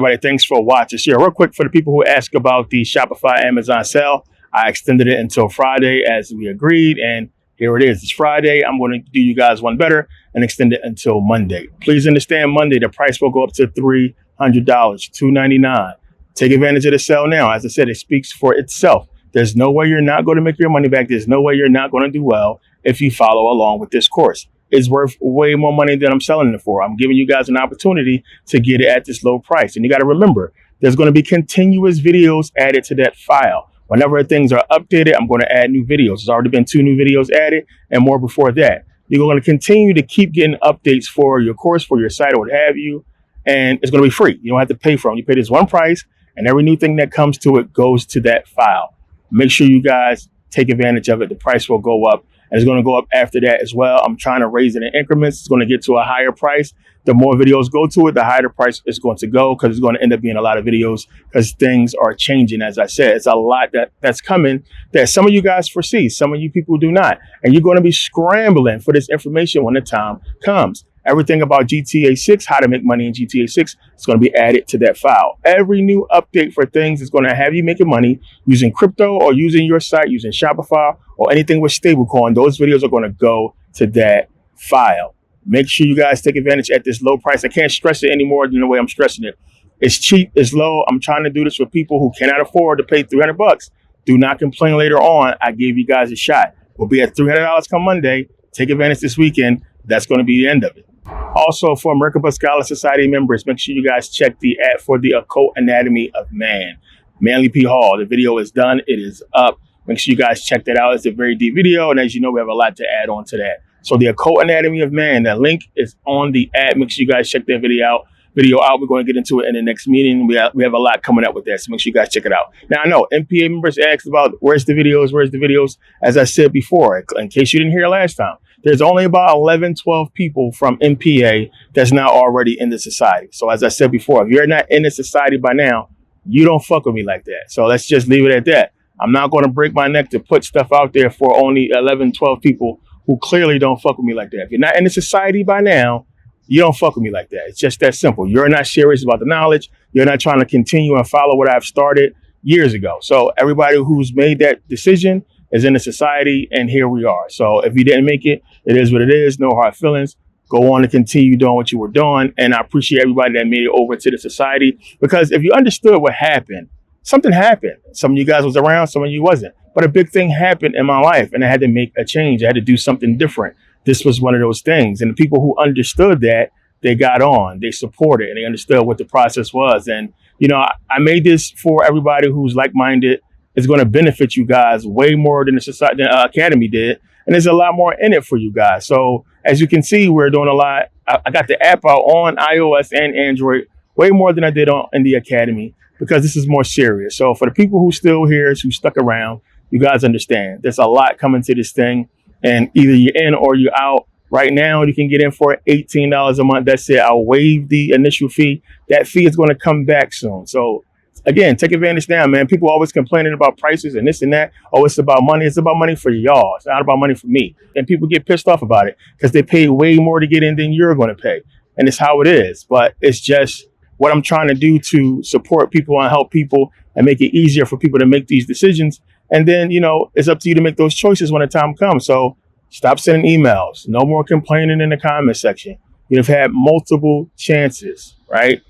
everybody, thanks for watching. So real quick, for the people who ask about the Shopify Amazon sale, I extended it until Friday as we agreed, and here it is. It's Friday. I'm going to do you guys one better and extend it until Monday. Please understand, Monday the price will go up to $300, $299. Take advantage of the sale now. As I said, it speaks for itself. There's no way you're not going to make your money back. There's no way you're not going to do well if you follow along with this course. It's worth way more money than I'm selling it for. I'm giving you guys an opportunity to get it at this low price. And you got to remember, there's going to be continuous videos added to that file. Whenever things are updated, I'm going to add new videos. There's already been 2 new videos added and more before that. You're going to continue to keep getting updates for your course, for your site, or what have you. And it's going to be free. You don't have to pay for them. You pay this one price, and every new thing that comes to it goes to that file. Make sure you guys take advantage of it. The price will go up, and it's going to go up after that as well. I'm trying to raise it in increments. It's going to get to a higher price. The more videos go to it, the higher the price is going to go, because it's going to end up being a lot of videos, because things are changing. As I said, it's a lot that's coming that some of you guys foresee, some of you people do not. And you're going to be scrambling for this information when the time comes. Everything about GTA 6, how to make money in GTA 6, is going to be added to that file. Every new update for things is going to have you making money using crypto or using your site, using Shopify or anything with stablecoin. Those videos are going to go to that file. Make sure you guys take advantage at this low price. I can't stress it any more than the way I'm stressing it. It's cheap, it's low. I'm trying to do this for people who cannot afford to pay $300. Do not complain later on. I gave you guys a shot. We'll be at $300 come Monday. Take advantage this weekend. That's going to be the end of it. Also, for Merkabah Scholar Society members, make sure you guys check the ad for the Occult Anatomy of Man. Manly P. Hall. The video is done. It is up. Make sure you guys check that out. It's a very deep video. And as you know, we have a lot to add on to that. So the Occult Anatomy of Man, the link is on the ad. Make sure you guys check that video out. We're going to get into it in the next meeting. We have a lot coming up with that. So make sure you guys check it out. Now, I know MPA members asked about where's the videos. As I said before, in case you didn't hear last time, there's only about 11, 12 people from MPA that's now already in the society. So as I said before, if you're not in the society by now, you don't fuck with me like that. So let's just leave it at that. I'm not going to break my neck to put stuff out there for only 11, 12 people who clearly don't fuck with me like that. If you're not in the society by now, you don't fuck with me like that. It's just that simple. You're not serious about the knowledge. You're not trying to continue and follow what I've started years ago. So everybody who's made that decision is in the society, and here we are. So if you didn't make it, it is what it is. No hard feelings. Go on and continue doing what you were doing. And I appreciate everybody that made it over to the society, because if you understood what happened, something happened. Some of you guys was around, some of you wasn't. But a big thing happened in my life, and I had to make a change. I had to do something different. This was one of those things. And the people who understood that, they got on, they supported, and they understood what the process was. And, you know, I made this for everybody who's like-minded. It's going to benefit you guys way more than the society, Academy did. And there's a lot more in it for you guys. So as you can see, we're doing a lot. I got the app out on iOS and Android way more than I did in the Academy, because this is more serious. So for the people who still here, who stuck around, you guys understand there's a lot coming to this thing, and either you're in or you're out. Right now, you can get in for $18 a month. That's it. I'll waive the initial fee. That fee is going to come back soon. So again, take advantage now, man. People always complaining about prices and this and that. Oh, it's about money. It's about money for y'all. It's not about money for me. And people get pissed off about it because they pay way more to get in than you're going to pay. And it's how it is. But it's just what I'm trying to do to support people and help people and make it easier for people to make these decisions. And then, you know, it's up to you to make those choices when the time comes. So stop sending emails. No more complaining in the comment section. You've had multiple chances, right?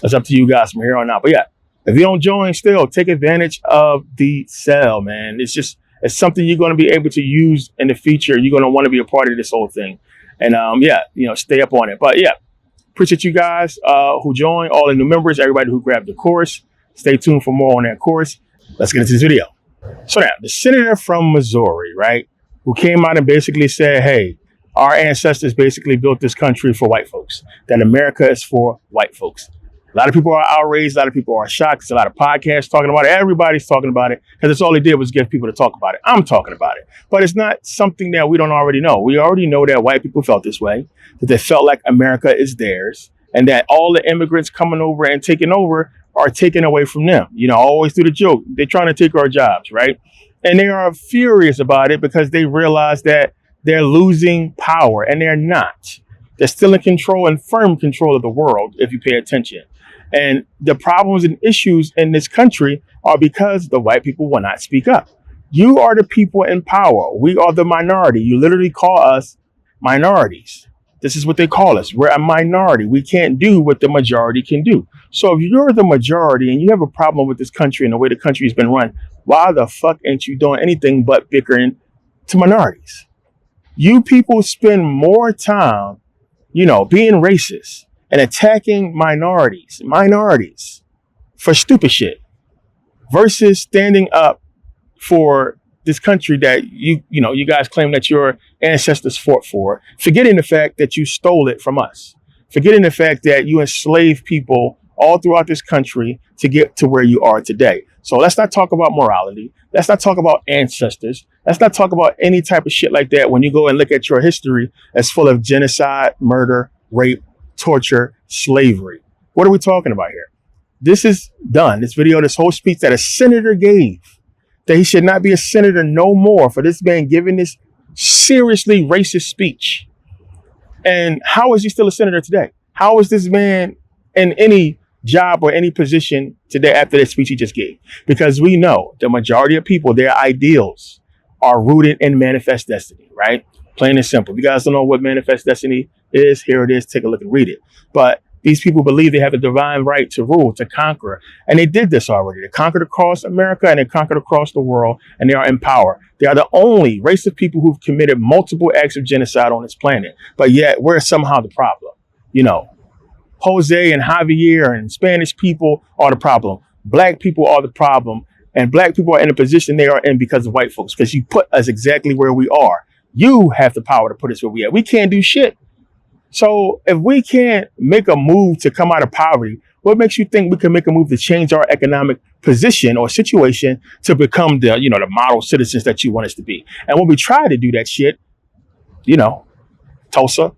It's up to you guys from here on out. But yeah, if you don't join still, take advantage of the sale, man. It's something you're going to be able to use in the future. You're going to want to be a part of this whole thing. And yeah, you know, stay up on it. But yeah, appreciate you guys who joined, all the new members, everybody who grabbed the course. Stay tuned for more on that course. Let's get into this video. So now, the senator from Missouri, right, who came out and basically said, hey, our ancestors basically built this country for white folks, that America is for white folks. A lot of people are outraged. A lot of people are shocked. There's a lot of podcasts talking about it. Everybody's talking about it because it's all they did was get people to talk about it. I'm talking about it. But it's not something that we don't already know. We already know that white people felt this way, that they felt like America is theirs, and that all the immigrants coming over and taking over are taken away from them. You know, I always do the joke. They're trying to take our jobs, right? And they are furious about it because they realize that they're losing power, and they're not. They're still in control and firm control of the world if you pay attention. And the problems and issues in this country are because the white people will not speak up. You are the people in power. We are the minority. You literally call us minorities. This is what they call us. We're a minority. We can't do what the majority can do. So if you're the majority and you have a problem with this country and the way the country has been run, why the fuck ain't you doing anything but bickering to minorities? You people spend more time, being racist and attacking minorities for stupid shit versus standing up for this country that you guys claim that your ancestors fought for, forgetting the fact that you stole it from us, forgetting the fact that you enslaved people all throughout this country to get to where you are today. So let's not talk about morality. Let's not talk about ancestors. Let's not talk about any type of shit like that when you go and look at your history as full of genocide, murder, rape, torture, slavery. What are we talking about here? This is done. This video, this whole speech that a senator gave, that he should not be a senator no more for this man giving this seriously racist speech. And how is he still a senator today? How is this man in any job or any position today after that speech he just gave? Because we know the majority of people, their ideals are rooted in manifest destiny, right? Plain and simple. If you guys don't know what manifest destiny is, here it is. Take a look and read it. But these people believe they have a divine right to rule, to conquer. And they did this already. They conquered across America and they conquered across the world, and they are in power. They are the only race of people who've committed multiple acts of genocide on this planet. But yet we're somehow the problem. Jose and Javier and Spanish people are the problem. Black people are the problem. And black people are in the position they are in because of white folks, because you put us exactly where we are. You have the power to put us where we are. We can't do shit. So if we can't make a move to come out of poverty, what makes you think we can make a move to change our economic position or situation to become the model citizens that you want us to be? And when we try to do that shit, Tulsa,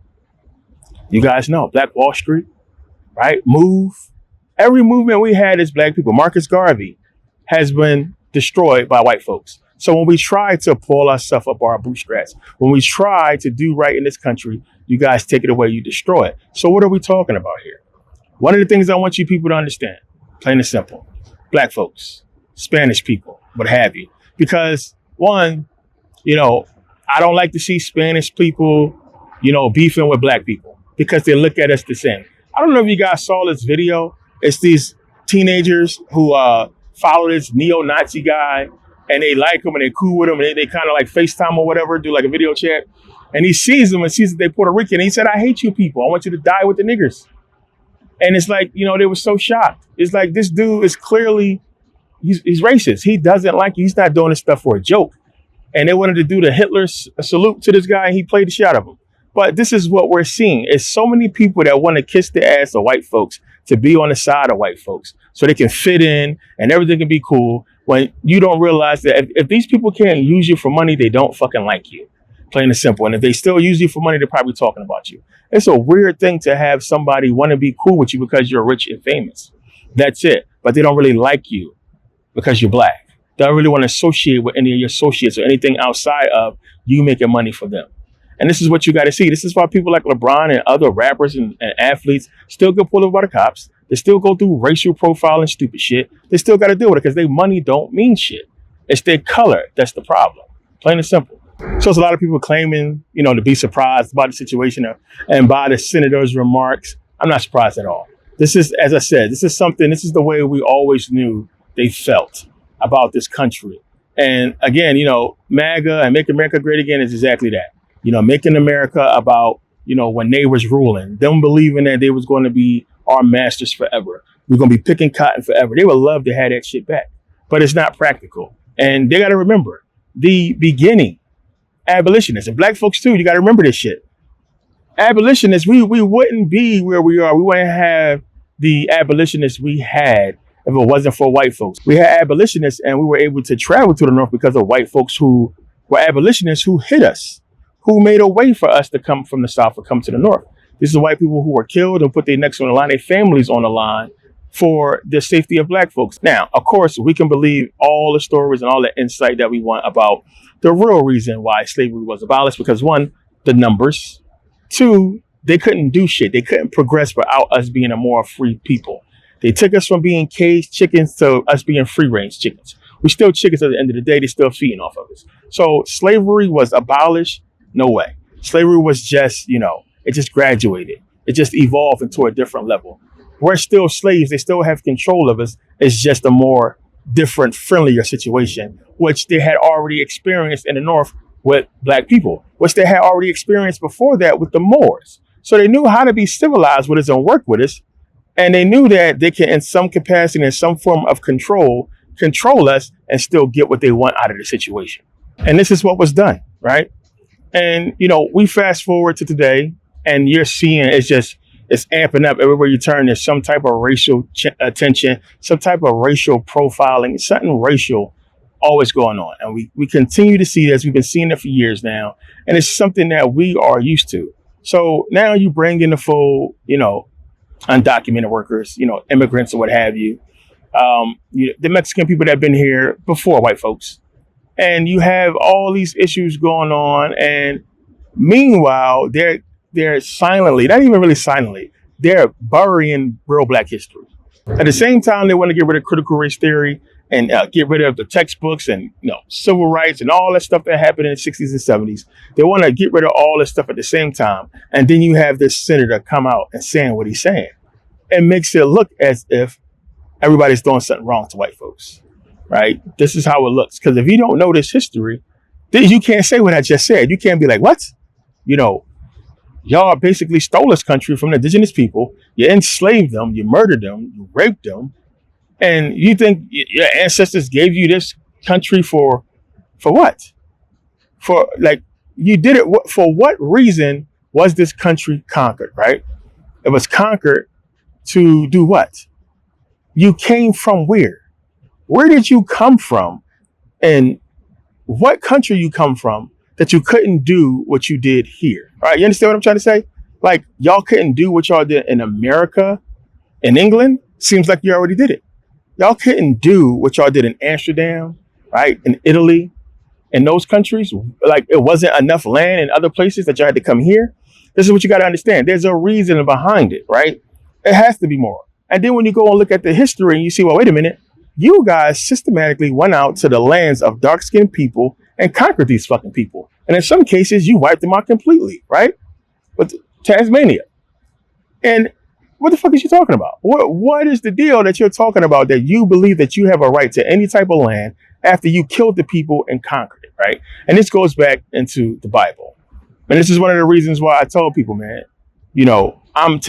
you guys know, Black Wall Street, right? Move. Every movement we had as black people, Marcus Garvey, has been destroyed by white folks. So when we try to pull ourselves up our bootstraps, when we try to do right in this country, you guys take it away, you destroy it. So what are we talking about here? One of the things I want you people to understand, plain and simple, black folks, Spanish people, what have you. Because one, I don't like to see Spanish people, beefing with black people because they look at us the same. I don't know if you guys saw this video. It's these teenagers who follow this neo-Nazi guy, and they like him and they cool with him, and they kind of like FaceTime or whatever, do like a video chat. And he sees them and sees that they're Puerto Rican. And he said, I hate you people. I want you to die with the niggers. And it's like, they were so shocked. It's like, this dude is clearly, he's racist. He doesn't like you. He's not doing this stuff for a joke. And they wanted to do the Hitler salute to this guy, and he played the shit out of him. But this is what we're seeing. It's so many people that want to kiss the ass of white folks to be on the side of white folks so they can fit in and everything can be cool, when you don't realize that if these people can't use you for money, they don't fucking like you. Plain and simple. And if they still use you for money, they're probably talking about you. It's a weird thing to have somebody want to be cool with you because you're rich and famous. That's it. But they don't really like you because you're black. They don't really want to associate with any of your associates or anything outside of you making money for them. And this is what you got to see. This is why people like LeBron and other rappers and athletes still get pulled over by the cops. They still go through racial profiling, stupid shit. They still got to deal with it because their money don't mean shit. It's their color that's the problem. Plain and simple. So it's a lot of people claiming, to be surprised about the situation and by the senator's remarks. I'm not surprised at all. This is, as I said, this is the way we always knew they felt about this country. And again, MAGA and Make America Great Again is exactly that. Making America about, when they was ruling, them believing that they was going to be our masters forever. We're going to be picking cotton forever. They would love to have that shit back, but it's not practical. And they got to remember the beginning abolitionists and black folks too. You got to remember this shit. Abolitionists, we wouldn't be where we are. We wouldn't have the abolitionists we had if it wasn't for white folks. We had abolitionists and we were able to travel to the North because of white folks who were abolitionists who hit us, who made a way for us to come from the South or come to the North. This is white people who were killed and put their necks on the line, their families on the line for the safety of black folks. Now, of course, we can believe all the stories and all the insight that we want about the real reason why slavery was abolished, because one, the numbers. Two, they couldn't do shit. They couldn't progress without us being a more free people. They took us from being caged chickens to us being free range chickens. We still chickens at the end of the day. They're still feeding off of us. So slavery was abolished? No way. Slavery was just, it just graduated. It just evolved into a different level. We're still slaves. They still have control of us. It's just a more different, friendlier situation, which they had already experienced in the North with black people, which they had already experienced before that with the Moors. So they knew how to be civilized with us and work with us. And they knew that they can, in some capacity, in some form of control us and still get what they want out of the situation. And this is what was done, right? And, we fast forward to today and you're seeing it's amping up. Everywhere you turn, there's some type of racial tension, some type of racial profiling, something racial always going on. And we continue to see this. We've been seeing it for years now. And it's something that we are used to. So now you bring in the full, undocumented workers, immigrants or what have you. The Mexican people that have been here before white folks. And you have all these issues going on. And meanwhile, they're silently, not even really silently, they're burying real black history. At the same time, they want to get rid of critical race theory and get rid of the textbooks and civil rights and all that stuff that happened in the 60s and 70s. They want to get rid of all this stuff at the same time. And then you have this senator come out and saying what he's saying. It makes it look as if everybody's doing something wrong to white folks, right? This is how it looks. Because if you don't know this history, then you can't say what I just said. You can't be like, what? Y'all basically stole this country from the indigenous people. You enslaved them. You murdered them. You raped them. And you think your ancestors gave you this country for what? You did it. For what reason was this country conquered, right? It was conquered to do what? You came from where? Where did you come from? And what country you come from that you couldn't do what you did here, right? You understand what I'm trying to say? Like, y'all couldn't do what y'all did in America, in England. Seems like you already did it. Y'all couldn't do what y'all did in Amsterdam, right? In Italy, in those countries. Like, it wasn't enough land in other places that y'all had to come here. This is what you got to understand. There's a reason behind it, right? It has to be more. And then when you go and look at the history and you see, well, wait a minute, you guys systematically went out to the lands of dark-skinned people and conquered these fucking people. And in some cases, you wiped them out completely, right? But Tasmania. And what the fuck is you talking about? What is the deal that you're talking about that you believe that you have a right to any type of land after you killed the people and conquered it, right? And this goes back into the Bible. And this is one of the reasons why I told people, man, I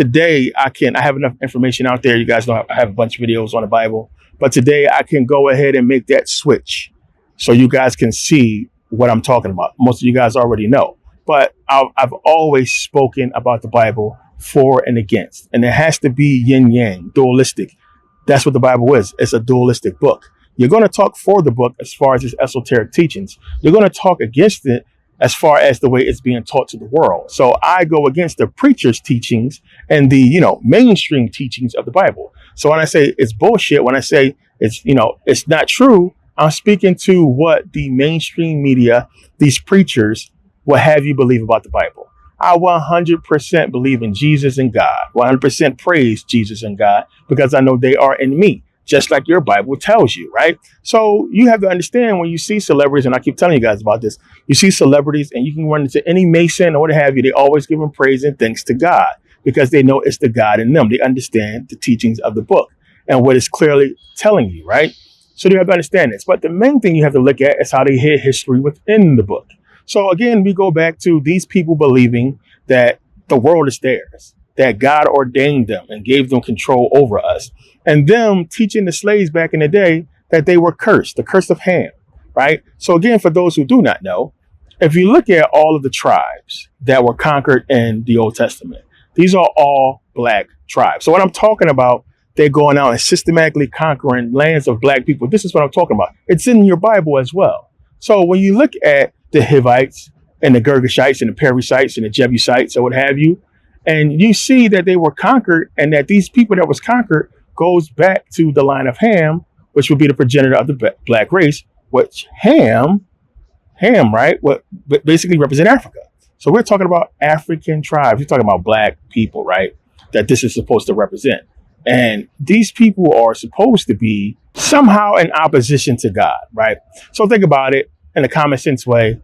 have enough information out there. You guys know I have a bunch of videos on the Bible. But today I can go ahead and make that switch so you guys can see what I'm talking about. Most of you guys already know. But I've always spoken about the Bible for and against. And it has to be yin-yang, dualistic. That's what the Bible is. It's a dualistic book. You're going to talk for the book as far as its esoteric teachings. You're going to talk against it as far as the way it's being taught to the world. So I go against the preacher's teachings and the, mainstream teachings of the Bible. So when I say it's bullshit, when I say it's not true, I'm speaking to what the mainstream media, these preachers, will have you believe about the Bible. I 100% believe in Jesus and God, 100% praise Jesus and God, because I know they are in me, just like your Bible tells you, right? So you have to understand when you see celebrities, and I keep telling you guys about this, you see celebrities and you can run into any Mason or what have you, they always give them praise and thanks to God because they know it's the God in them. They understand the teachings of the book and what it's clearly telling you, right? So you have to understand this. But the main thing you have to look at is how they hid history within the book. So again, we go back to these people believing that the world is theirs, that God ordained them and gave them control over us, and them teaching the slaves back in the day that they were cursed, the curse of Ham, right? So again, for those who do not know, if you look at all of the tribes that were conquered in the Old Testament, these are all black tribes. So what I'm talking about, they're going out and systematically conquering lands of black people. This is what I'm talking about. It's in your Bible as well. So when you look at the Hivites and the Girgashites and the Perizzites and the Jebusites or what have you, and you see that they were conquered and that these people that was conquered goes back to the line of Ham, which would be the progenitor of the black race, which Ham, right, what basically represent Africa. So we're talking about African tribes. We're talking about black people, right, that this is supposed to represent. And these people are supposed to be somehow in opposition to God, right? So think about it in a common sense way.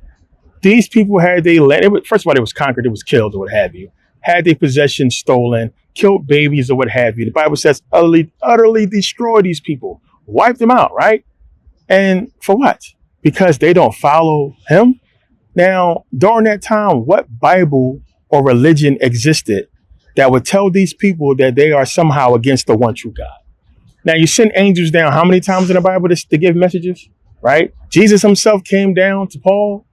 These people had their land. First of all, it was conquered, it was killed, or what have you. Had their possessions stolen, killed babies, or what have you. The Bible says utterly destroy these people, wipe them out, right? And for what? Because they don't follow him. Now, during that time, what Bible or religion existed that would tell these people that they are somehow against the one true God? Now, you send angels down how many times in the Bible to give messages, right? Jesus himself came down to Paul,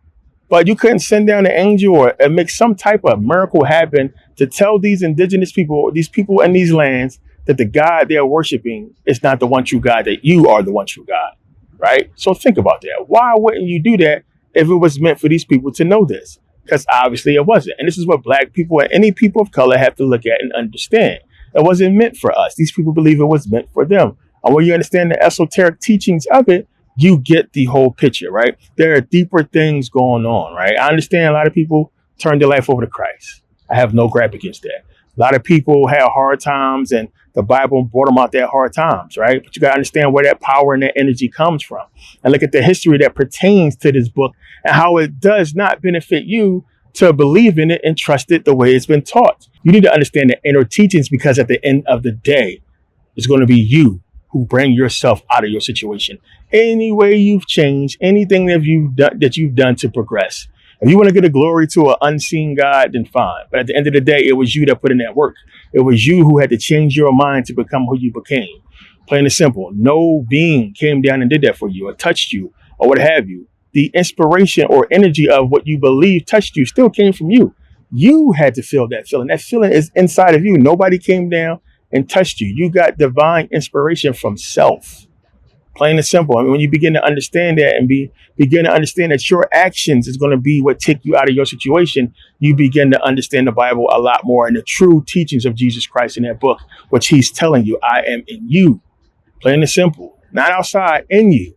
but you couldn't send down an angel or make some type of miracle happen to tell these indigenous people, these people in these lands, that the God they're worshiping is not the one true God, that you are the one true God, right? So think about that. Why wouldn't you do that if it was meant for these people to know this? Because obviously it wasn't. And this is what black people and any people of color have to look at and understand. It wasn't meant for us. These people believe it was meant for them. And when you understand the esoteric teachings of it, you get the whole picture, right? There are deeper things going on, right? I understand a lot of people turned their life over to Christ. I have no gripe against that. A lot of people had hard times and the Bible brought them out their hard times, right? But you got to understand where that power and that energy comes from. And look at the history that pertains to this book and how it does not benefit you to believe in it and trust it the way it's been taught. You need to understand the inner teachings, because at the end of the day, it's going to be you who bring yourself out of your situation. Any way you've changed, anything that you've done to progress. If you want to get a glory to an unseen God, then fine. But at the end of the day, it was you that put in that work. It was you who had to change your mind to become who you became. Plain and simple. No being came down and did that for you or touched you or what have you. The inspiration or energy of what you believe touched you still came from you. You had to feel that feeling. That feeling is inside of you. Nobody came down and touched you. You got divine inspiration from self. Plain and simple. I mean, when you begin to understand that and begin to understand that your actions is going to be what take you out of your situation, you begin to understand the Bible a lot more and the true teachings of Jesus Christ in that book, which he's telling you, I am in you. Plain and simple. Not outside, in you.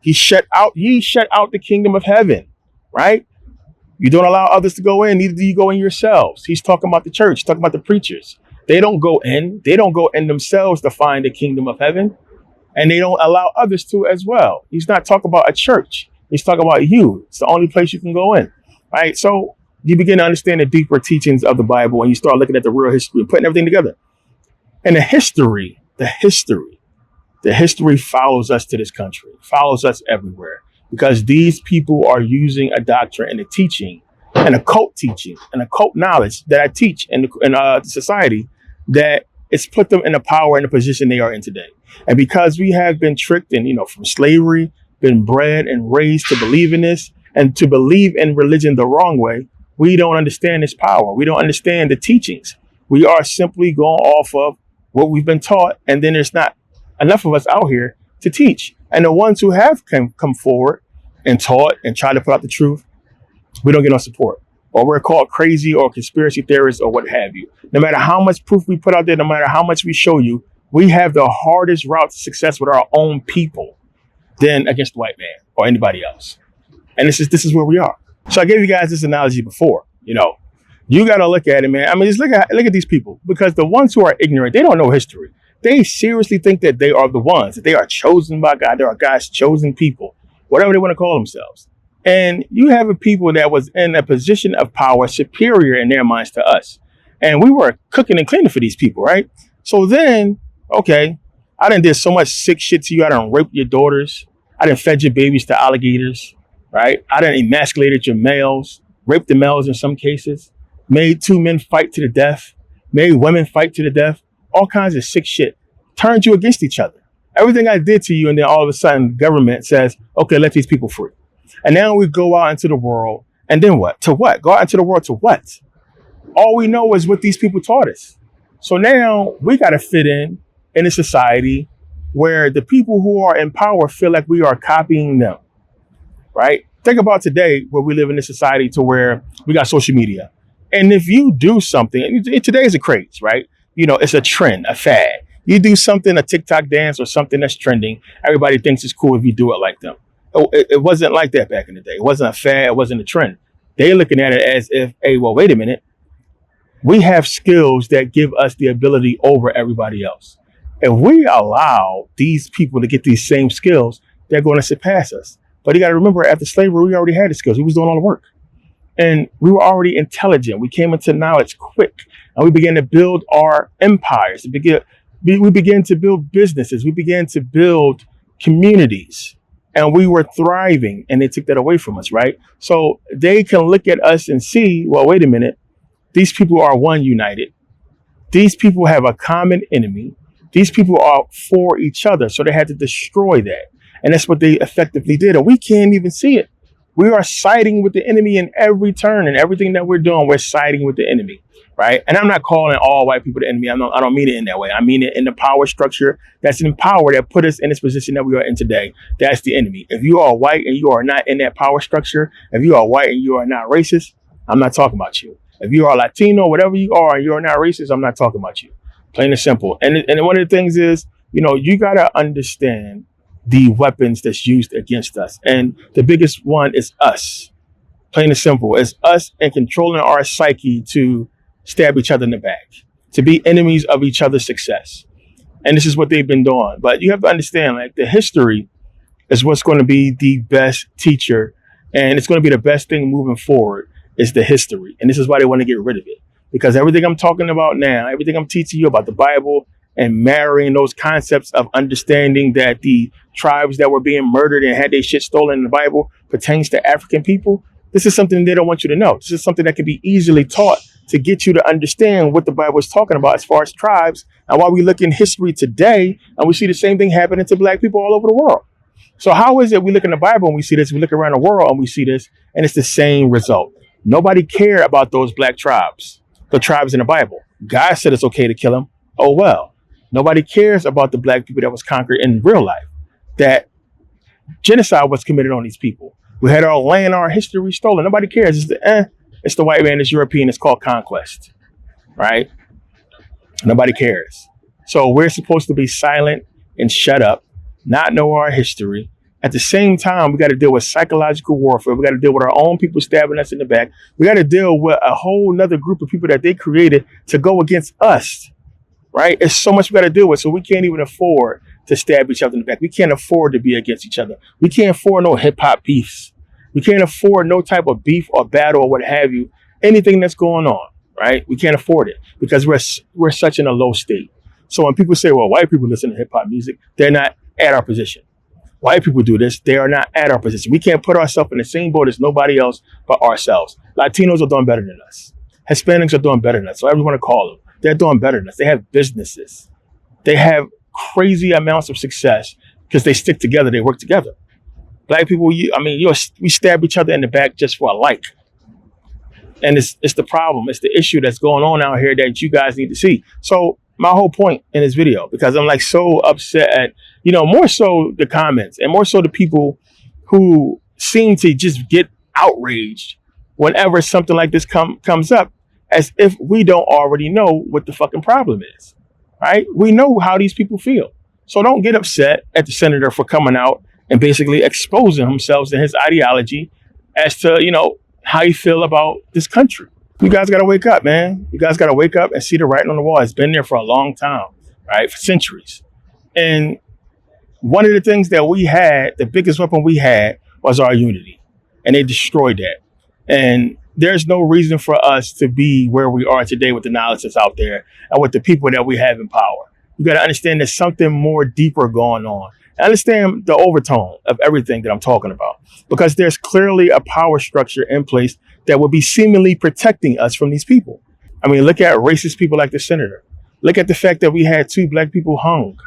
Ye shut out the kingdom of heaven, right? You don't allow others to go in, neither do you go in yourselves. He's talking about the church, he's talking about the preachers. They don't go in themselves to find the kingdom of heaven. And they don't allow others to as well. He's not talking about a church. He's talking about you. It's the only place you can go in, right? So you begin to understand the deeper teachings of the Bible and you start looking at the real history and putting everything together. And the history follows us to this country, follows us everywhere, because these people are using a doctrine and a teaching, an occult teaching, an occult knowledge that I teach in society that it's put them in the power and the position they are in today. And because we have been tricked and, from slavery, been bred and raised to believe in this and to believe in religion the wrong way, we don't understand its power. We don't understand the teachings. We are simply going off of what we've been taught. And then there's not enough of us out here to teach. And the ones who have come forward and taught and tried to put out the truth, we don't get no support. Or we're called crazy or conspiracy theorists or what have you. No matter how much proof we put out there, no matter how much we show you, we have the hardest route to success with our own people than against the white man or anybody else. And this is where we are. So I gave you guys this analogy before. You got to look at it, man. I mean, just look at these people, because the ones who are ignorant, they don't know history. They seriously think that they are the ones, that they are chosen by God. They are God's chosen people, whatever they want to call themselves. And you have a people that was in a position of power superior in their minds to us. And we were cooking and cleaning for these people, right? So then, okay, I done did so much sick shit to you. I done raped your daughters. I done fed your babies to alligators, right? I done emasculated your males, raped the males in some cases, made 2 men fight to the death, made women fight to the death, all kinds of sick shit, turned you against each other. Everything I did to you, and then all of a sudden government says, okay, let these people free. And now we go out into the world, and then what? To what? Go out into the world to what? All we know is what these people taught us. So now we got to fit in a society where the people who are in power feel like we are copying them, right? Think about today, where we live in a society to where we got social media. And if you do something, today is a craze, right? It's a trend, a fad. You do something, a TikTok dance or something that's trending, everybody thinks it's cool if you do it like them. It wasn't like that back in the day. It wasn't a fad. It wasn't a trend. They're looking at it as if, hey, well, wait a minute. We have skills that give us the ability over everybody else. If we allow these people to get these same skills, they're going to surpass us. But you got to remember, after slavery, we already had the skills. We was doing all the work. And we were already intelligent. We came into knowledge quick. And we began to build our empires. We began to build businesses. We began to build communities. And we were thriving. And they took that away from us, right? So they can look at us and see, well, wait a minute. These people are one united. These people have a common enemy. These people are for each other. So they had to destroy that. And that's what they effectively did. And we can't even see it. We are siding with the enemy in every turn, and everything that we're doing, we're siding with the enemy, right? And I'm not calling all white people the enemy. I don't mean it in that way. I mean it in the power structure that's in power that put us in this position that we are in today. That's the enemy. If you are white and you are not in that power structure, if you are white and you are not racist, I'm not talking about you. If you are Latino, whatever you are, and you're not racist, I'm not talking about you. Plain and simple. And one of the things is, you got to understand the weapons that's used against us. And the biggest one is us. Plain and simple. It's us and controlling our psyche to stab each other in the back, to be enemies of each other's success. And this is what they've been doing. But you have to understand, like, the history is what's going to be the best teacher. And it's going to be the best thing moving forward is the history. And this is why they want to get rid of it. Because everything I'm talking about now, everything I'm teaching you about the Bible and marrying those concepts of understanding that the tribes that were being murdered and had their shit stolen in the Bible pertains to African people. This is something they don't want you to know. This is something that can be easily taught to get you to understand what the Bible is talking about as far as tribes, and why we look in history today and we see the same thing happening to black people all over the world. So how is it we look in the Bible and we see this, we look around the world and we see this, and it's the same result? Nobody cared about those black tribes, the tribes in the Bible. God said it's okay to kill them. Oh, well. Nobody cares about the black people that was conquered in real life. That genocide was committed on these people. We had our land, our history stolen. Nobody cares. It's the white man, it's European, it's called conquest, right? Nobody cares. So we're supposed to be silent and shut up, not know our history. At the same time, we got to deal with psychological warfare. We got to deal with our own people stabbing us in the back. We got to deal with a whole nother group of people that they created to go against us. Right? It's so much we got to deal with. So we can't even afford to stab each other in the back. We can't afford to be against each other. We can't afford no hip hop beefs. We can't afford no type of beef or battle or what have you. Anything that's going on, right? We can't afford it because we're such in a low state. So when people say, well, white people listen to hip hop music, they're not at our position. White people do this, they are not at our position. We can't put ourselves in the same boat as nobody else but ourselves. Latinos are doing better than us. Hispanics are doing better than us. So everyone to call them. They're doing better than us. They have businesses. They have crazy amounts of success because they stick together. They work together. Black people, we stab each other in the back just for a like. And it's the problem. It's the issue that's going on out here that you guys need to see. So my whole point in this video, because I'm like so upset at, more so the comments and more so the people who seem to just get outraged whenever something like this comes up. As if we don't already know what the fucking problem is, right? We know how these people feel. So don't get upset at the senator for coming out and basically exposing himself and his ideology as to, how you feel about this country. You guys got to wake up, man. You guys got to wake up and see the writing on the wall. It's been there for a long time, right? For centuries. And one of the things that we had, the biggest weapon we had was our unity. And they destroyed that. And there's no reason for us to be where we are today with the knowledge that's out there and with the people that we have in power. You got to understand there's something more deeper going on. I understand the overtone of everything that I'm talking about, because there's clearly a power structure in place that will be seemingly protecting us from these people. I mean, look at racist people like the senator. Look at the fact that we had 2 black people hung,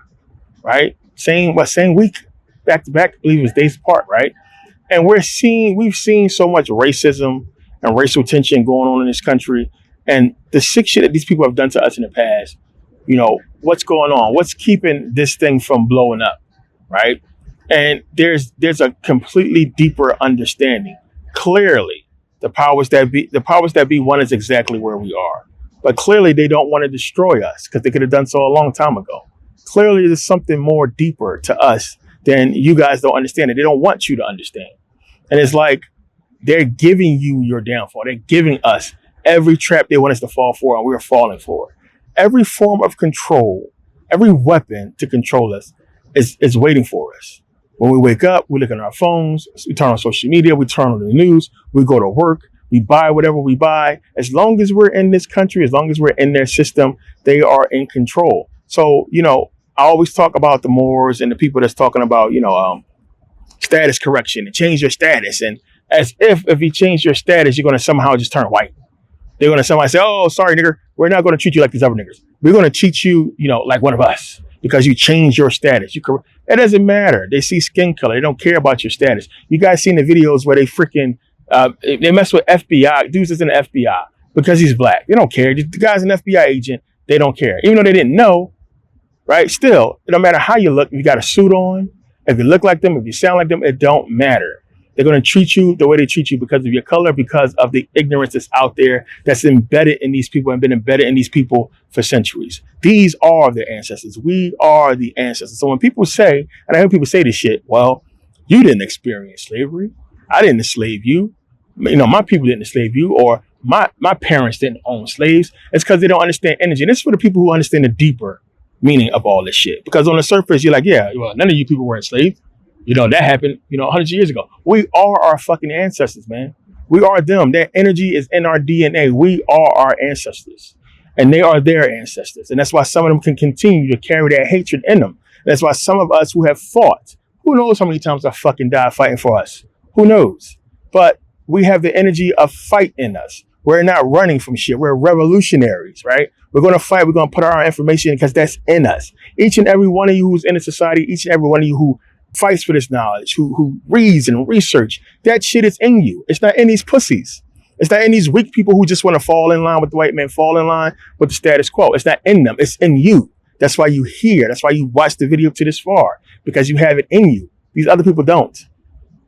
right? Same week, back to back, I believe it was days apart, right? And we've seen so much racism and racial tension going on in this country, and the sick shit that these people have done to us in the past. What's going on? What's keeping this thing from blowing up, right? And there's a completely deeper understanding. Clearly, the powers that be want us exactly where we are, but clearly they don't want to destroy us because they could have done so a long time ago. Clearly, there's something more deeper to us than you guys don't understand, and they don't want you to understand. And it's like, they're giving you your downfall. They're giving us every trap they want us to fall for, and we're falling for it. Every form of control, every weapon to control us is waiting for us. When we wake up, we look at our phones, we turn on social media, we turn on the news, we go to work, we buy whatever we buy. As long as we're in this country, as long as we're in their system, they are in control. So, I always talk about the Moors and the people that's talking about, status correction and change your status. And as if you change your status, you're going to somehow just turn white. They're going to somehow say, oh, sorry, nigger, we're not going to treat you like these other niggers. We're going to treat you, like one of us because you changed your status. It doesn't matter. They see skin color. They don't care about your status. You guys seen the videos where they freaking, they mess with FBI. Dudes is in the FBI because he's black. They don't care. The guy's an FBI agent. They don't care. Even though they didn't know, right? Still, it don't matter how you look. If you got a suit on, if you look like them, if you sound like them, it don't matter. They're going to treat you the way they treat you because of your color, because of the ignorance that's out there that's embedded in these people and been embedded in these people for centuries. These are their ancestors. We are the ancestors. So when people say, and I hear people say this shit, well, you didn't experience slavery. I didn't enslave you. My people didn't enslave you, or my parents didn't own slaves. It's because they don't understand energy. And this is for the people who understand the deeper meaning of all this shit. Because on the surface, you're like, yeah, well, none of you people were enslaved. That happened, hundreds of years ago. We are our fucking ancestors, man. We are them. Their energy is in our DNA. We are our ancestors. And they are their ancestors. And that's why some of them can continue to carry that hatred in them. That's why some of us who have fought, who knows how many times I fucking died fighting for us? Who knows? But we have the energy of fight in us. We're not running from shit. We're revolutionaries, right? We're going to fight. We're going to put our information in because that's in us. Each and every one of you who's in a society, each and every one of you who fights for this knowledge, who reads and research, that shit is in you. It's not in these pussies. It's not in these weak people who just want to fall in line with the white man, fall in line with the status quo. It's not in them. It's in you. That's why you hear. That's why you watch the video to this far, because you have it in you. These other people don't.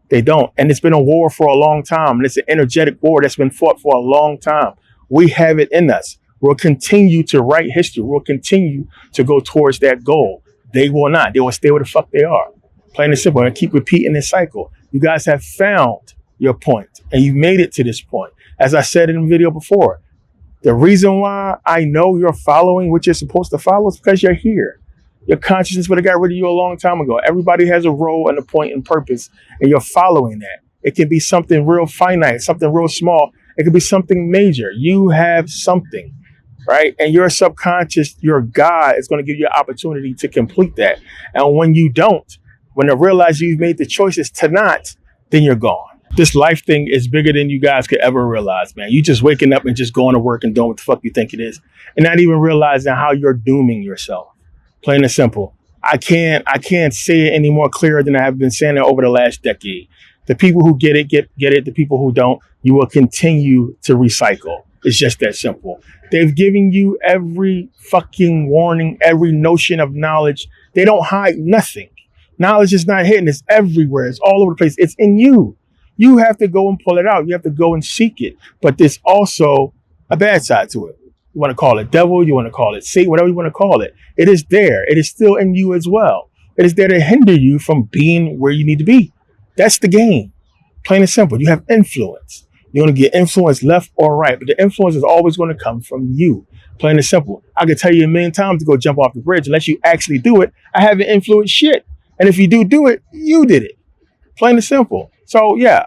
They don't. And it's been a war for a long time. And it's an energetic war that's been fought for a long time. We have it in us. We'll continue to write history. We'll continue to go towards that goal. They will not. They will stay where the fuck they are. Plain and simple, and keep repeating this cycle. You guys have found your point, and you made it to this point. As I said in the video before, the reason why I know you're following what you're supposed to follow is because you're here. Your consciousness would have got rid of you a long time ago. Everybody has a role and a point and purpose, and you're following that. It can be something real finite, something real small. It can be something major. You have something, right? And your subconscious, your God is going to give you an opportunity to complete that. And when you don't, when they realize you've made the choices to not, then you're gone. This life thing is bigger than you guys could ever realize, man. You just waking up and just going to work and doing what the fuck you think it is, and not even realizing how you're dooming yourself. Plain and simple. I can't say it any more clearer than I have been saying it over the last decade. The people who get it, get it. The people who don't, you will continue to recycle. It's just that simple. They've given you every fucking warning, every notion of knowledge. They don't hide nothing. Knowledge is not hidden. It's everywhere. It's all over the place. It's in you. You have to go and pull it out. You have to go and seek it. But there's also a bad side to it. You want to call it devil. You want to call it Satan, whatever you want to call it. It is there. It is still in you as well. It is there to hinder you from being where you need to be. That's the game. Plain and simple. You have influence. You're going to get influence left or right. But the influence is always going to come from you. Plain and simple. I could tell you a million times to go jump off the bridge. Unless you actually do it, I haven't influenced shit. And if you do it, you did it. Plain and simple. So yeah,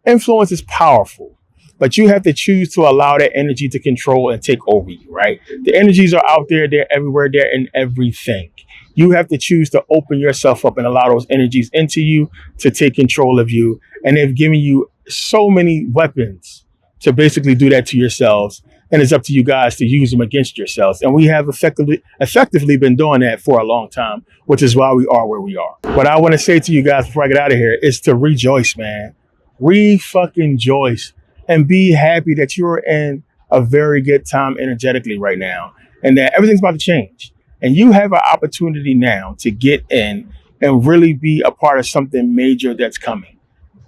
influence is powerful, but you have to choose to allow that energy to control and take over you, right? The energies are out there. They're everywhere. They're in everything. You have to choose to open yourself up and allow those energies into you to take control of you. And they've given you so many weapons to basically do that to yourselves. And it's up to you guys to use them against yourselves. And we have effectively been doing that for a long time, which is why we are where we are. What I want to say to you guys before I get out of here is to rejoice, man. Re-fucking-joice and be happy that you're in a very good time energetically right now and that everything's about to change. And you have an opportunity now to get in and really be a part of something major that's coming.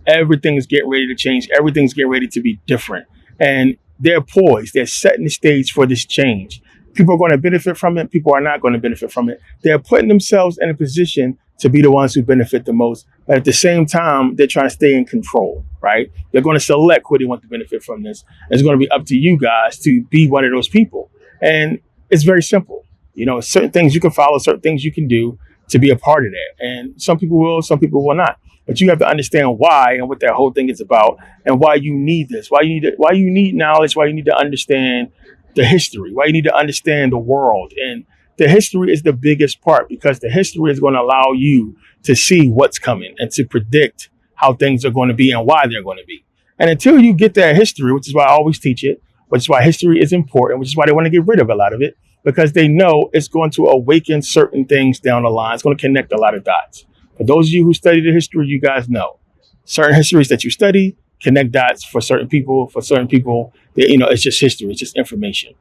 Everything's getting ready to change. Everything's getting ready to be different. And they're poised. They're setting the stage for this change. People are going to benefit from it. People are not going to benefit from it. They're putting themselves in a position to be the ones who benefit the most. But at the same time, they're trying to stay in control. right? They're going to select who they want to benefit from this. It's going to be up to you guys to be one of those people. And it's very simple. You know, certain things you can follow, certain things you can do to be a part of that. And some people will, some people will not. But you have to understand why and what that whole thing is about and why you need this, why you need knowledge, why you need to understand the history, why you need to understand the world. And the history is the biggest part, because the history is going to allow you to see what's coming and to predict how things are going to be and why they're going to be. And until you get that history, which is why I always teach it, which is why history is important, which is why they want to get rid of a lot of it, because they know it's going to awaken certain things down the line. It's going to connect a lot of dots. For those of you who study the history, you guys know certain histories that you study connect dots for certain people. For certain people, it's just history. It's just information.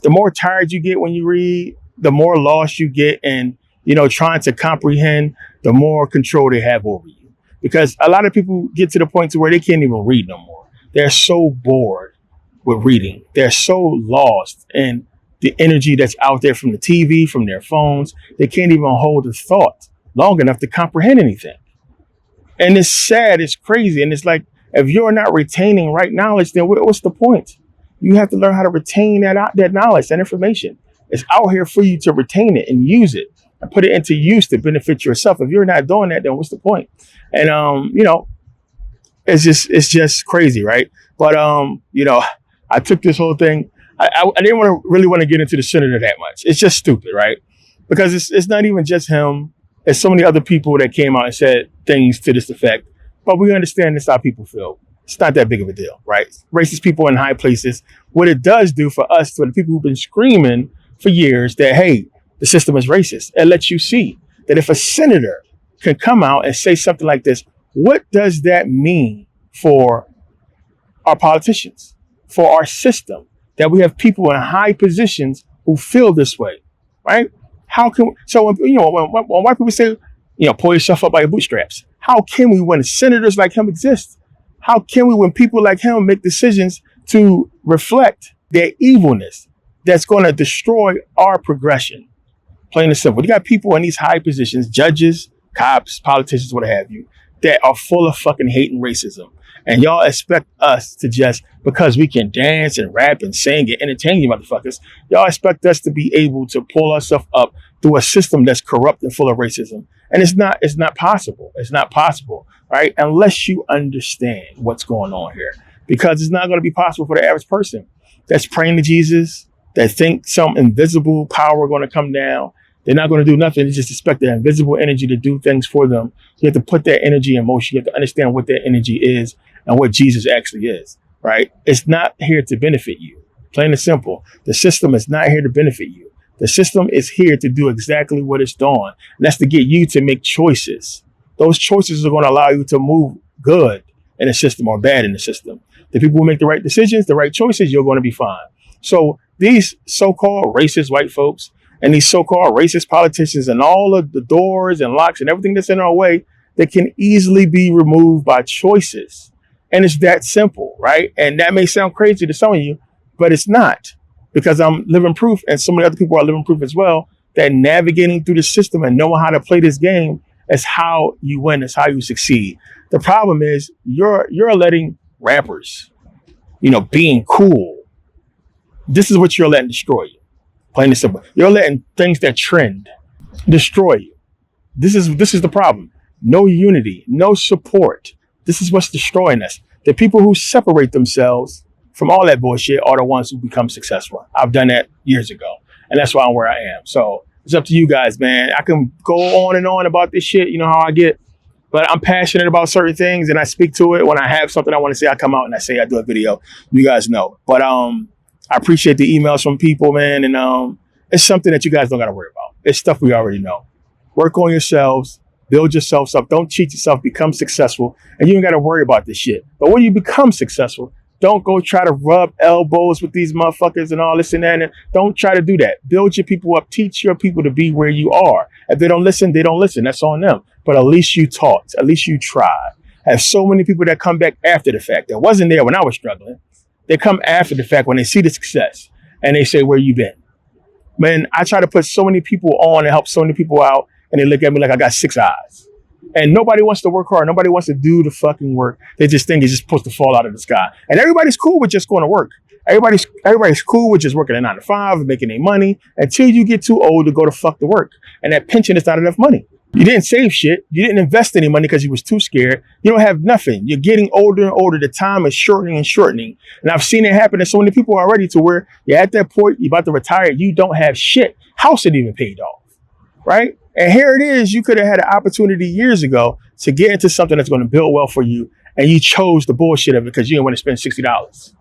The more tired you get when you read, the more lost you get in, trying to comprehend, the more control they have over you. Because a lot of people get to the point to where they can't even read no more. They're so bored with reading. They're so lost in the energy that's out there from the TV, from their phones. They can't even hold a thought long enough to comprehend anything. And it's sad, it's crazy. And it's like, if you're not retaining right knowledge, then what's the point? You have to learn how to retain that knowledge, that information. It's out here for you to retain it and use it and put it into use to benefit yourself. If you're not doing that, then what's the point? And, it's just crazy, right? But, I took this whole thing. I didn't really want to get into the senator that much. It's just stupid, right? Because it's not even just him. There's so many other people that came out and said things to this effect. But we understand this how people feel. It's not that big of a deal, right? Racist people in high places. What it does do for us, for the people who've been screaming for years that, hey, the system is racist, it lets you see that if a senator can come out and say something like this, what does that mean for our politicians, for our system, that we have people in high positions who feel this way, right? When white people say, pull yourself up by your bootstraps, how can we when senators like him exist? How can we when people like him make decisions to reflect their evilness that's going to destroy our progression? Plain and simple. You got people in these high positions, judges, cops, politicians, what have you, that are full of fucking hate and racism. And y'all expect us to just, because we can dance and rap and sing and entertain you motherfuckers, y'all expect us to be able to pull ourselves up through a system that's corrupt and full of racism. And it's not possible. It's not possible, right? Unless you understand what's going on here. Because it's not going to be possible for the average person that's praying to Jesus, that think some invisible power going to come down. They're not going to do nothing. They just expect the invisible energy to do things for them. You have to put that energy in motion. You have to understand what that energy is and what Jesus actually is, right? It's not here to benefit you. Plain and simple. The system is not here to benefit you. The system is here to do exactly what it's doing. And that's to get you to make choices. Those choices are going to allow you to move good in the system or bad in the system. The people who make the right decisions, the right choices, you're going to be fine. So these so-called racist white folks and these so-called racist politicians and all of the doors and locks and everything that's in our way, that can easily be removed by choices. And it's that simple, right? And that may sound crazy to some of you, but it's not, because I'm living proof, and so many other people are living proof as well, that navigating through the system and knowing how to play this game is how you win, is how you succeed. The problem is you're letting rappers, being cool. This is what you're letting destroy you. Plain and simple. You're letting things that trend destroy you. This is the problem. No unity, no support. This is what's destroying us. The people who separate themselves from all that bullshit are the ones who become successful. I've done that years ago, and that's why I'm where I am. So it's up to you guys, man. I can go on and on about this shit. You know how I get, but I'm passionate about certain things, and I speak to it. When I have something I want to say, I come out and I say I do a video. You guys know. But I appreciate the emails from people, man, and it's something that you guys don't got to worry about. It's stuff we already know. Work on yourselves. Build yourselves up. Don't cheat yourself. Become successful. And you ain't got to worry about this shit. But when you become successful, don't go try to rub elbows with these motherfuckers and all this and that. And don't try to do that. Build your people up. Teach your people to be where you are. If they don't listen, they don't listen. That's on them. But at least you taught. At least you tried. I have so many people that come back after the fact that wasn't there when I was struggling. They come after the fact when they see the success and they say, where you been? Man, I try to put so many people on and help so many people out, and they look at me like I got 6 eyes. And nobody wants to work hard. Nobody wants to do the fucking work. They just think it's just supposed to fall out of the sky. And everybody's cool with just going to work. Everybody's cool with just working a 9 to 5 and making their money until you get too old to go to fuck to work. And that pension is not enough money. You didn't save shit. You didn't invest any money because you was too scared. You don't have nothing. You're getting older and older. The time is shortening and shortening. And I've seen it happen to so many people already to where you're at that point, you're about to retire, you don't have shit. House isn't even paid off, right? And here it is. You could have had an opportunity years ago to get into something that's going to build wealth for you. And you chose the bullshit of it because you didn't want to spend $60.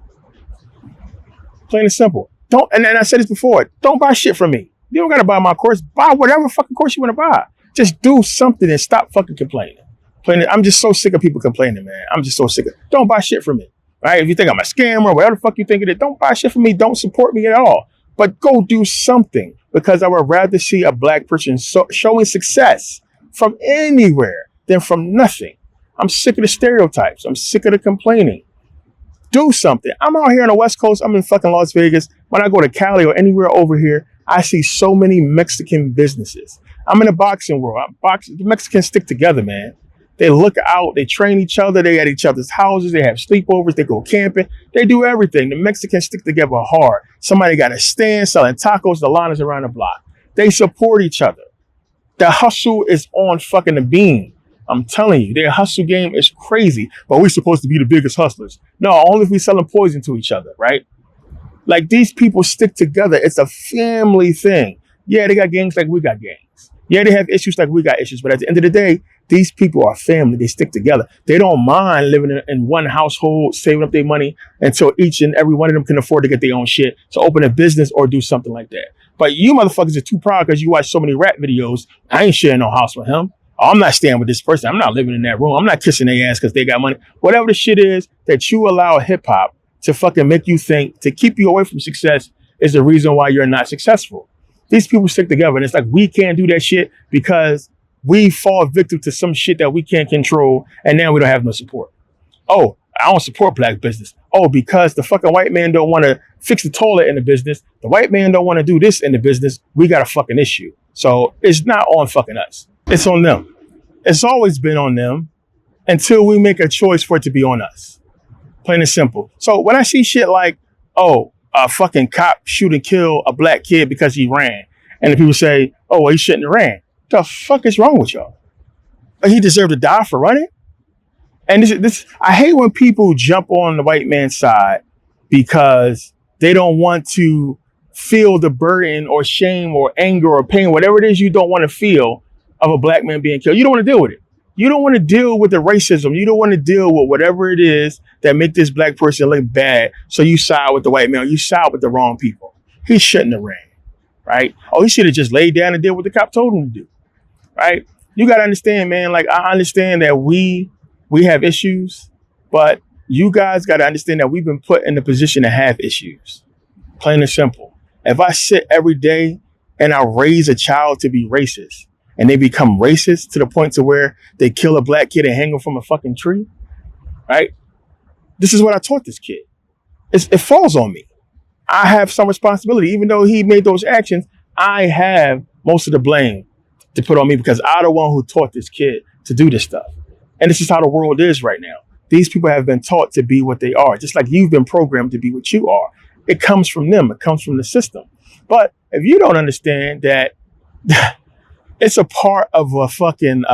Plain and simple. And I said this before, don't buy shit from me. You don't got to buy my course. Buy whatever fucking course you want to buy. Just do something and stop fucking complaining. I'm just so sick of people complaining, man. I'm just so sick of Don't buy shit from me, right? If you think I'm a scammer, whatever the fuck you think it is, don't buy shit from me. Don't support me at all. But go do something, because I would rather see a black person showing success from anywhere than from nothing. I'm sick of the stereotypes. I'm sick of the complaining. Do something. I'm out here on the West Coast. I'm in fucking Las Vegas. When I go to Cali or anywhere over here, I see so many Mexican businesses. I'm in the boxing world. The Mexicans stick together, man. They look out. They train each other. They at each other's houses. They have sleepovers. They go camping. They do everything. The Mexicans stick together hard. Somebody got a stand selling tacos. The line is around the block. They support each other. The hustle is on fucking the beam. I'm telling you, their hustle game is crazy. But we're supposed to be the biggest hustlers. No, only if we selling poison to each other, right? Like, these people stick together. It's a family thing. Yeah, they got gangs like we got gangs. Yeah, they have issues like we got issues. But at the end of the day, these people are family. They stick together. They don't mind living in one household, saving up their money until each and every one of them can afford to get their own shit, to open a business or do something like that. But you motherfuckers are too proud because you watch so many rap videos. I ain't sharing no house with him. Oh, I'm not staying with this person. I'm not living in that room. I'm not kissing their ass because they got money. Whatever the shit is that you allow hip hop to fucking make you think, to keep you away from success, is the reason why you're not successful. These people stick together, and it's like we can't do that shit because we fall victim to some shit that we can't control, and now we don't have no support. Oh, I don't support black business. Oh, because the fucking white man don't want to fix the toilet in the business. The white man don't want to do this in the business. We got a fucking issue. So it's not on fucking us. It's on them. It's always been on them until we make a choice for it to be on us. Plain and simple. So when I see shit like, oh, a fucking cop shoot and kill a black kid because he ran, and the people say, oh, well, he shouldn't have ran. The fuck is wrong with y'all? He deserved to die for running? And this I hate when people jump on the white man's side because they don't want to feel the burden or shame or anger or pain, whatever it is you don't want to feel of a black man being killed. You don't want to deal with it. You don't want to deal with the racism. You don't want to deal with whatever it is that make this black person look bad. So you side with the white man. You side with the wrong people. He shouldn't have ran, right? Oh, he should have just laid down and did what the cop told him to do, right? You got to understand, man. Like, I understand that we have issues, but you guys got to understand that we've been put in the position to have issues. Plain and simple. If I sit every day and I raise a child to be racist, and they become racist to the point to where they kill a black kid and hang him from a fucking tree, right? This is what I taught this kid. It falls on me. I have some responsibility. Even though he made those actions, I have most of the blame to put on me because I'm the one who taught this kid to do this stuff. And this is how the world is right now. These people have been taught to be what they are, just like you've been programmed to be what you are. It comes from them. It comes from the system. But if you don't understand that it's a part of a fucking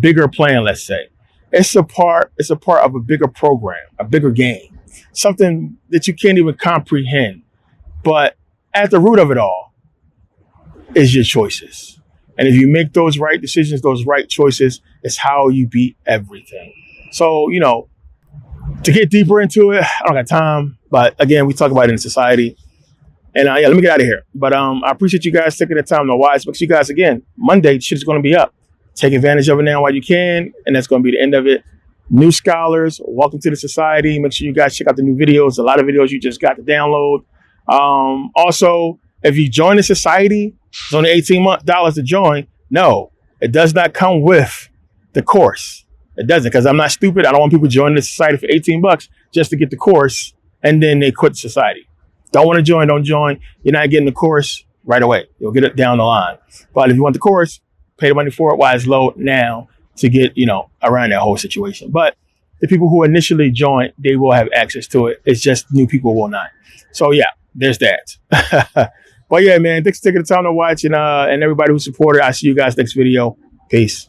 bigger plan, let's say. It's a part of a bigger program, a bigger game, something that you can't even comprehend. But at the root of it all is your choices. And if you make those right decisions, those right choices, it's how you beat everything. So, you know, to get deeper into it, I don't got time. But again, we talk about it in society. And yeah, let me get out of here. But I appreciate you guys taking the time to watch. Because you guys, again, Monday, shit is going to be up. Take advantage of it now while you can. And that's going to be the end of it. New scholars, welcome to the society. Make sure you guys check out the new videos. A lot of videos you just got to download. Also, if you join the society, it's only $18 to join. No, it does not come with the course. It doesn't, because I'm not stupid. I don't want people joining the society for $18 just to get the course and then they quit the society. Don't want to join, don't join. You're not getting the course right away. You'll get it down the line. But if you want the course, pay the money for it while it's low now. to get, you know, around that whole situation. But the people who initially joined, they will have access to it. It's just new people will not. So yeah, there's that. But yeah, man, thanks for taking the time to watch, and everybody who supported. I'll see you guys next video. Peace.